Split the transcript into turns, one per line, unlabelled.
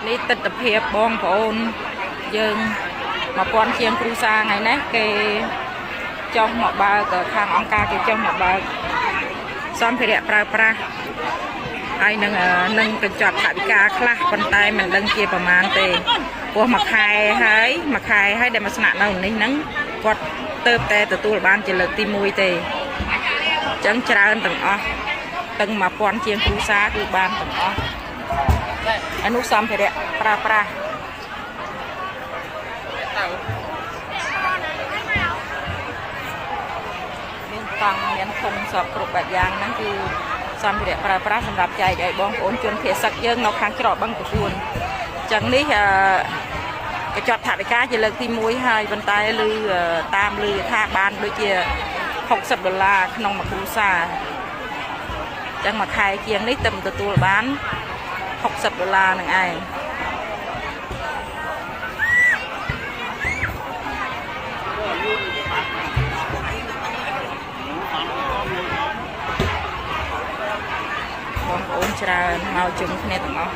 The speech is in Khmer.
នេះទិដ្ឋភាពបងប្អូនយើងមកពាន់ជាងគ្រូសាថ្ងៃនេះគេចុះមកបើកខាងអង្គការគេចុះមកបើកសម្ភារៈប្រើប្រាស់ហើយនឹងកញ្ចប់ថវិកាខ្លះប៉ុន្តែមិនដឹងជាប្រមាណទេព្រោះមួយខែហើយដែលមកស្នាក់នៅនេះហ្នឹងគាត់ទៅតែទទួលបានជាលើកទី1ទេអញ្ចឹងច្រើនទាំងអស់ទាំង1000ជាងគ្រូសាគឺបានទាំងអស់អនុសម្ភារៈប្រើប្រាស់មានតង់មានធុងសពគ្រប់បែបយ៉ាងហ្នឹងគឺសម្ភារៈប្រើប្រាស់សម្រាប់ចែកឲ្យបងប្អូនជនភៀសសិកយើងនៅខាងច្រកបឹងប្រគួនអញ្ចឹងនេះកញ្ចប់ថវិកាជាលើកទី1ហើយប៉ុន្តែតាមឮថាបានដូចជា$60ក្នុងមួយគ្រួសារអញ្ចឹងមួយខែជាងនេះតែទទួលបាន$60នឹងឯងបងប្អូនច្រើនមកជុំគ្នាទាំងអស់